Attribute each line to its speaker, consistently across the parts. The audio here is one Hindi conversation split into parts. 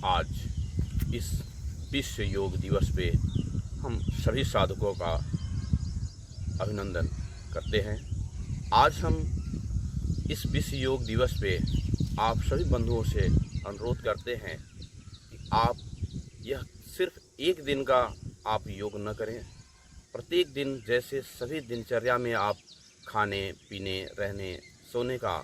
Speaker 1: आज इस विश्व योग दिवस पे हम सभी साधकों का अभिनंदन करते हैं। आज हम इस विश्व योग दिवस पे आप सभी बंधुओं से अनुरोध करते हैं कि आप यह सिर्फ एक दिन का आप योग न करें। प्रत्येक दिन जैसे सभी दिनचर्या में आप खाने पीने रहने सोने का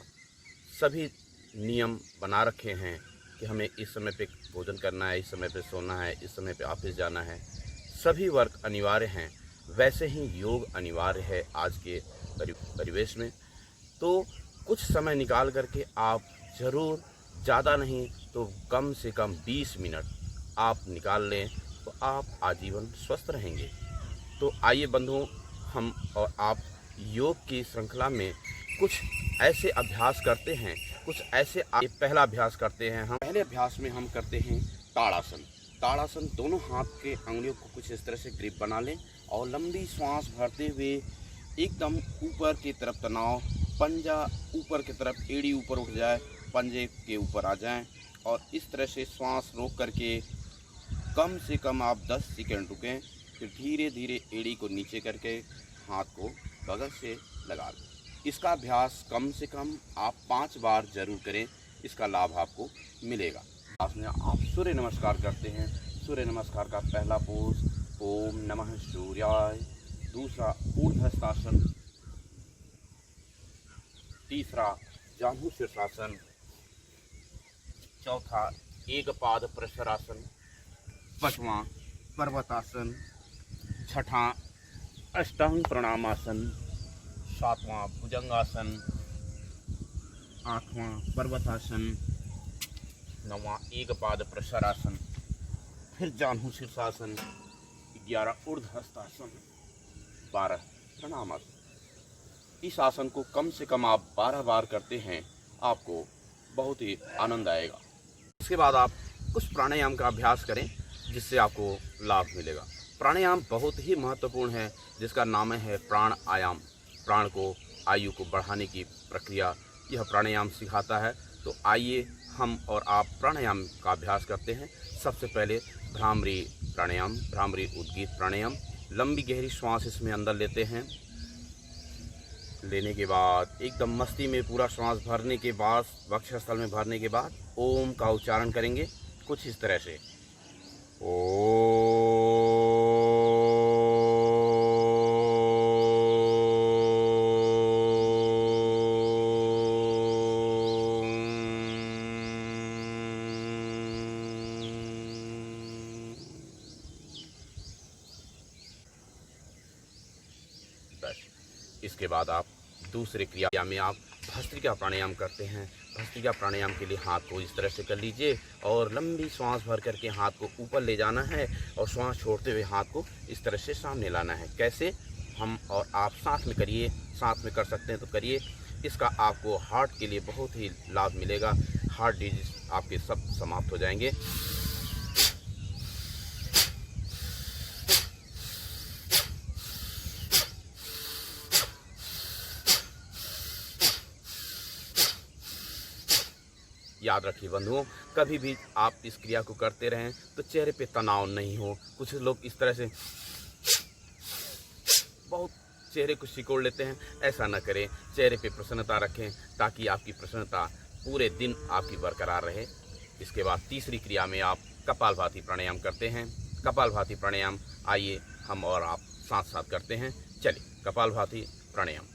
Speaker 1: सभी नियम बना रखे हैं कि हमें इस समय पे भोजन करना है, इस समय पे सोना है, इस समय पे ऑफिस जाना है, सभी वर्क अनिवार्य हैं, वैसे ही योग अनिवार्य है आज के परिवेश में। तो कुछ समय निकाल करके आप ज़रूर, ज़्यादा नहीं तो कम से कम 20 मिनट आप निकाल लें तो आप आजीवन स्वस्थ रहेंगे। तो आइए बंधुओं, हम और आप योग की श्रृंखला में कुछ ऐसे अभ्यास करते हैं, कुछ ऐसे पहला अभ्यास करते हैं। हम पहले अभ्यास में हम करते हैं ताड़ासन। ताड़ासन, दोनों हाथ के अंगुलियों को कुछ इस तरह से ग्रिप बना लें और लंबी सांस भरते हुए एकदम ऊपर की तरफ तनाव, पंजा ऊपर की तरफ, एड़ी ऊपर उठ जाए, पंजे के ऊपर आ जाएं और इस तरह से श्वास रोक करके कम से कम आप 10 सेकंड रुकें। फिर धीरे धीरे एड़ी को नीचे करके हाथ को बगल से लगा लें। इसका अभ्यास कम से कम आप 5 बार जरूर करें, इसका लाभ आपको मिलेगा। में आप सूर्य नमस्कार करते हैं। सूर्य नमस्कार का पहला पोज ओम नमः सूर्याय, दूसरा ऊर्ध्वस्तासन, तीसरा जांघू शीर्षासन, चौथा एक पाद प्रसरासन, पांचवा पर्वतासन, छठा अष्टांग प्रणामासन, सातवां भुजंगासन, आठवां पर्वतासन, नौवां एक पाद प्रसरासन, फिर जांघू शीर्षासन, 11 ऊर्ध्वहस्तासन, 12 प्रणामासन। इस आसन को कम से कम आप 12 बार करते हैं, आपको बहुत ही आनंद आएगा। इसके बाद आप कुछ प्राणायाम का अभ्यास करें जिससे आपको लाभ मिलेगा। प्राणायाम बहुत ही महत्वपूर्ण है जिसका नाम है प्राणायाम। प्राण को, आयु को बढ़ाने की प्रक्रिया यह प्राणायाम सिखाता है। तो आइए हम और आप प्राणायाम का अभ्यास करते हैं। सबसे पहले भ्रामरी प्राणायाम, भ्रामरी उद्गीत प्राणायाम। लंबी गहरी श्वास इसमें अंदर लेते हैं। लेने के बाद एकदम मस्ती में पूरा श्वास भरने के बाद, वक्षस्थल में भरने के बाद ओम का उच्चारण करेंगे कुछ इस तरह से। इसके बाद आप दूसरे क्रिया में आप भस्त्रिका प्राणायाम करते हैं। भस्त्रिका प्राणायाम के लिए हाथ को इस तरह से कर लीजिए और लंबी श्वास भर करके हाथ को ऊपर ले जाना है और श्वास छोड़ते हुए हाथ को इस तरह से सामने लाना है। कैसे? हम और आप साथ में करिए, साथ में कर सकते हैं तो करिए। इसका आपको हार्ट के लिए बहुत ही लाभ मिलेगा। हार्ट डिजीज आपके सब समाप्त हो जाएंगे। याद रखिए बंधुओं, कभी भी आप इस क्रिया को करते रहें तो चेहरे पे तनाव नहीं हो। कुछ लोग इस तरह से बहुत चेहरे को सिकोड़ लेते हैं, ऐसा न करें। चेहरे पे प्रसन्नता रखें ताकि आपकी प्रसन्नता पूरे दिन आपकी बरकरार रहे। इसके बाद तीसरी क्रिया में आप कपालभाति प्राणायाम करते हैं। कपालभाति प्राणायाम आइए हम और आप साथ साथ करते हैं। चलिए कपालभाति प्राणायाम।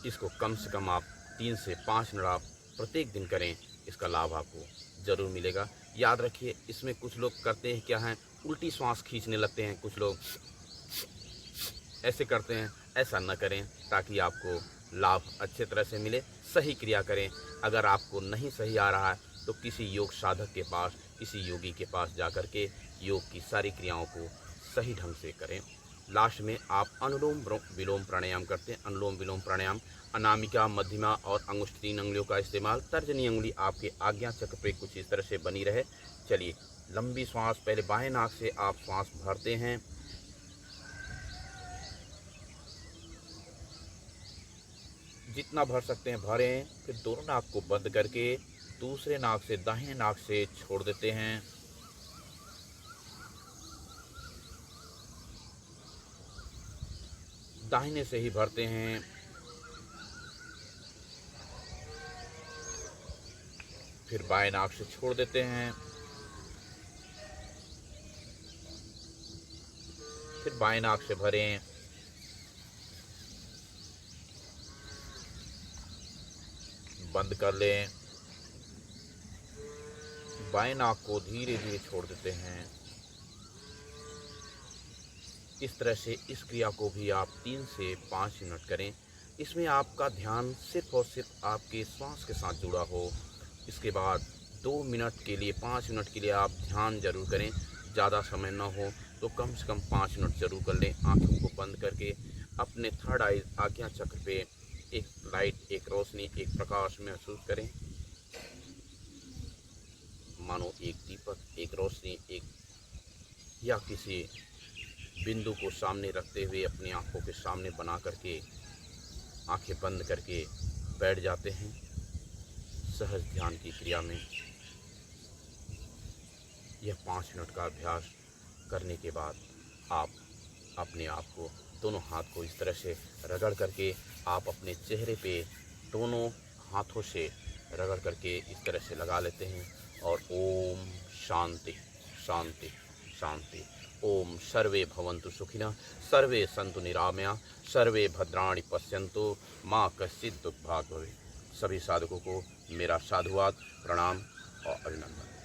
Speaker 1: इसको कम से कम आप 3 से 5 मिनट आप प्रत्येक दिन करें, इसका लाभ आपको ज़रूर मिलेगा। याद रखिए, इसमें कुछ लोग करते हैं क्या है, उल्टी श्वास खींचने लगते हैं, कुछ लोग ऐसे करते हैं। ऐसा न करें ताकि आपको लाभ अच्छे तरह से मिले। सही क्रिया करें। अगर आपको नहीं सही आ रहा है तो किसी योग साधक के पास, किसी योगी के पास जा कर के योग की सारी क्रियाओं को सही ढंग से करें। लास्ट में आप अनुलोम विलोम प्राणायाम करते हैं। अनुलोम विलोम प्राणायाम अनामिका, मध्यमा और अंगुष्ठ 3 अंगुलियों का इस्तेमाल। तर्जनी अंगुली आपके आज्ञा चक्र पे कुछ इस तरह से बनी रहे। चलिए, लंबी श्वास पहले बाएं नाक से आप श्वास भरते हैं, जितना भर सकते हैं भरें। फिर दोनों नाक को बंद करके दूसरे नाक से, दाहिने नाक से छोड़ देते हैं। दाहिने से ही भरते हैं। फिर बाएं नाक से छोड़ देते हैं। फिर बाएं नाक से भरें। बंद कर लें। बाएं नाक को धीरे धीरे छोड़ देते हैं। इस तरह से इस क्रिया को भी आप 3 से 5 मिनट करें। इसमें आपका ध्यान सिर्फ और सिर्फ आपके श्वास के साथ जुड़ा हो। इसके बाद 2 मिनट के लिए, 5 मिनट के लिए आप ध्यान जरूर करें। ज़्यादा समय ना हो तो कम से कम 5 मिनट जरूर कर लें। आँखों को बंद करके अपने थर्ड आई, आज्ञा चक्र पे एक लाइट, एक रोशनी, एक प्रकाश महसूस करें। मानो एक दीपक, एक रोशनी, एक या किसी बिंदु को सामने रखते हुए अपनी आंखों के सामने बना करके आंखें बंद करके बैठ जाते हैं सहज ध्यान की क्रिया में। यह 5 मिनट का अभ्यास करने के बाद आप अपने आप को, दोनों हाथ को इस तरह से रगड़ करके आप अपने चेहरे पे दोनों हाथों से रगड़ करके इस तरह से लगा लेते हैं और ओम शांति शांति शांति। ओम सर्वे भवन्तु सुखिनः, सर्वे सन्तु निरामया, सर्वे भद्राणि पश्यन्तु, माँ कश्चित् दुःखभाग् भवेत्। सभी साधकों को मेरा साधुवाद, प्रणाम और अभिनंदन।